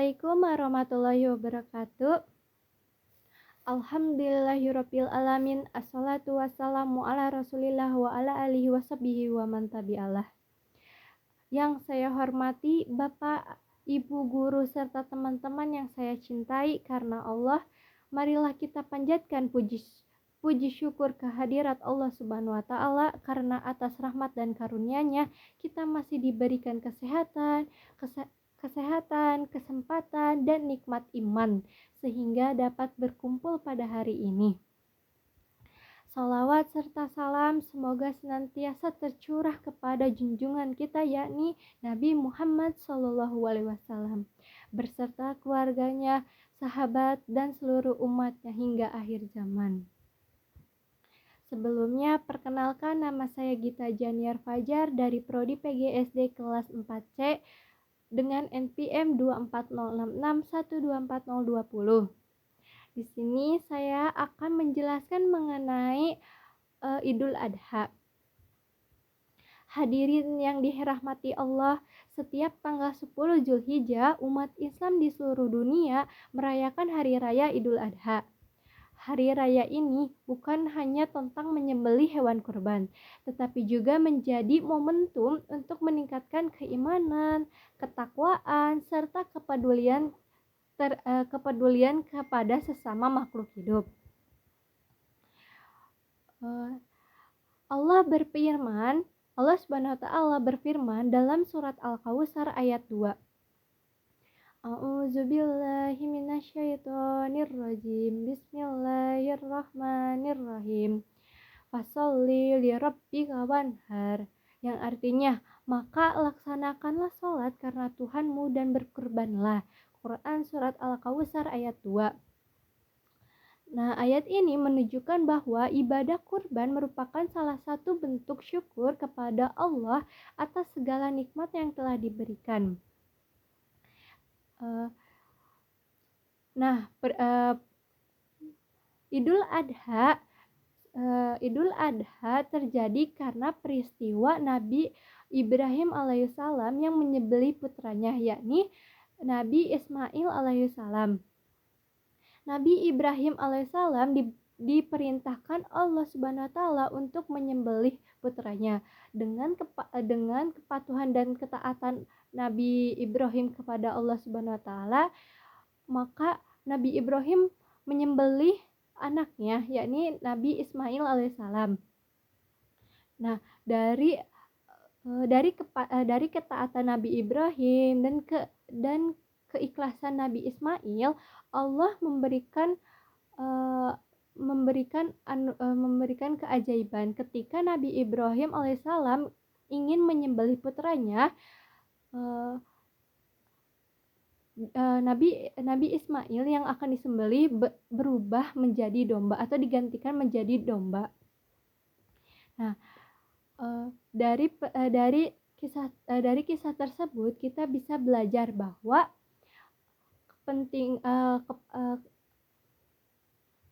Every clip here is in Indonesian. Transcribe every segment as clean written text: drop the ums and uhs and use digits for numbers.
Assalamualaikum warahmatullahi wabarakatuh. Alhamdulillahirabbil alamin. Assalatu wassalamu ala Rasulillah wa ala alihi washabihi wa man tabi'alah. Yang saya hormati Bapak, Ibu guru serta teman-teman yang saya cintai karena Allah, marilah kita panjatkan puji syukur kehadirat Allah Subhanahu wa taala karena atas rahmat dan karunia-Nya kita masih diberikan kesempatan, dan nikmat iman, sehingga dapat berkumpul pada hari ini. Salawat serta salam semoga senantiasa tercurah kepada junjungan kita, yakni Nabi Muhammad SAW, beserta keluarganya, sahabat, dan seluruh umatnya hingga akhir zaman. Sebelumnya, perkenalkan, nama saya Gita Janiar Fajar dari Prodi PGSD kelas 4C dengan NPM 24066124020. Di sini saya akan menjelaskan mengenai Idul Adha. Hadirin yang dirahmati Allah, setiap tanggal 10 Zulhijjah, umat Islam di seluruh dunia merayakan Hari Raya Idul Adha. Hari raya ini bukan hanya tentang menyembelih hewan kurban, tetapi juga menjadi momentum untuk meningkatkan keimanan, ketakwaan, serta kepedulian kepada sesama makhluk hidup. Allah Subhanahu wa taala berfirman dalam surat Al-Kautsar ayat 2. A'udzubillahi minasyaitonirrajim. Bismillahirrahmanirrahim. Fasholli lirabbika wanhar, yang artinya, maka laksanakanlah sholat karena Tuhanmu dan berkurbanlah. Quran surat Al-Kautsar ayat 2. Nah, ayat ini menunjukkan bahwa ibadah kurban merupakan salah satu bentuk syukur kepada Allah atas segala nikmat yang telah diberikan. Idul Adha terjadi karena peristiwa Nabi Ibrahim alaihissalam yang menyembelih putranya, yakni Nabi Ismail alaihissalam. Nabi Ibrahim alaihissalam diperintahkan Allah Subhanahu wa taala untuk menyembelih putranya. Dengan kepatuhan dan ketaatan Nabi Ibrahim kepada Allah Subhanahu wa taala, maka Nabi Ibrahim menyembelih anaknya, yakni Nabi Ismail alaihissalam. Nah, dari ketaatan Nabi Ibrahim dan keikhlasan Nabi Ismail, Allah memberikan keajaiban ketika Nabi Ibrahim alaihissalam ingin menyembelih putranya. Nabi Ismail yang akan disembelih berubah menjadi domba atau digantikan menjadi domba. Nah, dari kisah tersebut kita bisa belajar bahwa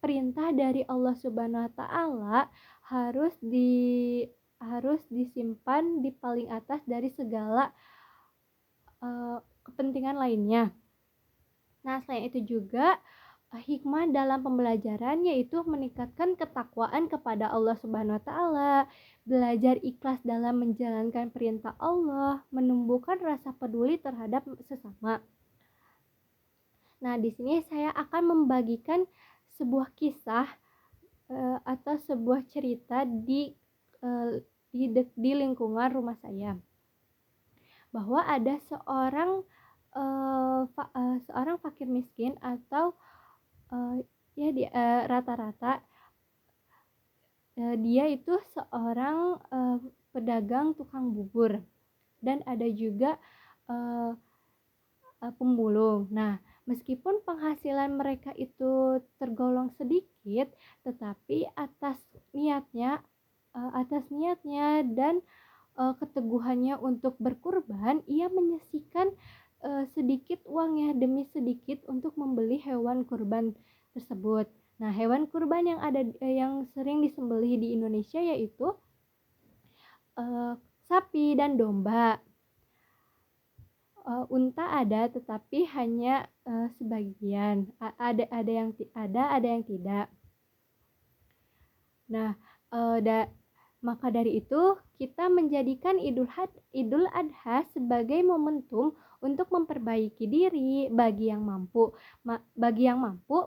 perintah dari Allah Subhanahu wa taala harus disimpan di paling atas dari segala kepentingan lainnya. Nah, selain itu juga hikmah dalam pembelajaran yaitu meningkatkan ketakwaan kepada Allah Subhanahu wa taala, belajar ikhlas dalam menjalankan perintah Allah, menumbuhkan rasa peduli terhadap sesama. Nah, di sini saya akan membagikan sebuah kisah atau sebuah cerita di lingkungan rumah saya, bahwa ada seorang fakir miskin atau rata-rata dia itu seorang pedagang tukang bubur, dan ada juga pemulung. Nah, meskipun penghasilan mereka itu tergolong sedikit, tetapi atas niatnya dan keteguhannya untuk berkurban, ia menyisihkan sedikit uangnya demi sedikit untuk membeli hewan kurban tersebut. Nah, hewan kurban yang sering disembelih di Indonesia yaitu sapi dan domba. Unta ada tetapi hanya sebagian. Ada yang tidak. Nah, maka dari itu kita menjadikan Idul Adha sebagai momentum untuk memperbaiki diri bagi yang mampu.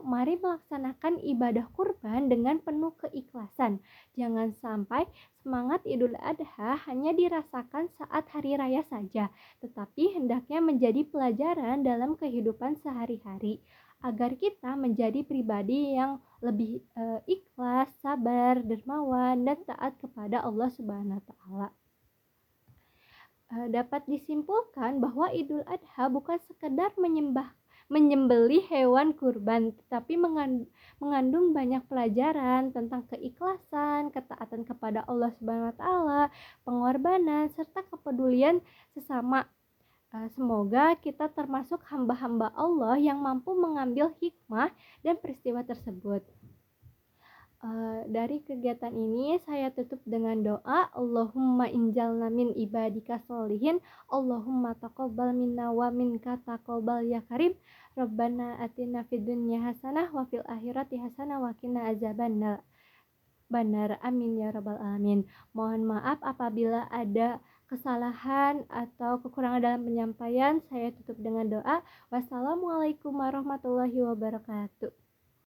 Mari melaksanakan ibadah kurban dengan penuh keikhlasan. Jangan sampai semangat Idul Adha hanya dirasakan saat hari raya saja, tetapi hendaknya menjadi pelajaran dalam kehidupan sehari-hari agar kita menjadi pribadi yang lebih ikhlas, sabar, dermawan, dan taat kepada Allah Subhanahu wa taala. Dapat disimpulkan bahwa Idul Adha bukan sekedar menyembelih hewan kurban, tetapi mengandung banyak pelajaran tentang keikhlasan, ketaatan kepada Allah Subhanahu wa taala, pengorbanan, serta kepedulian sesama. Semoga kita termasuk hamba-hamba Allah yang mampu mengambil hikmah dan peristiwa tersebut. Dari kegiatan ini saya tutup dengan doa, Allahumma injalna min ibadika sholihin, Allahumma taqabbal minna wa minka taqabbal ya karim, Rabbana atina fid dunya hasanah wa fil akhirati hasanah wa qina azabannar. Amin ya rabbal alamin. Mohon maaf apabila ada kesalahan atau kekurangan dalam penyampaian. Saya tutup dengan doa. Wassalamualaikum warahmatullahi wabarakatuh.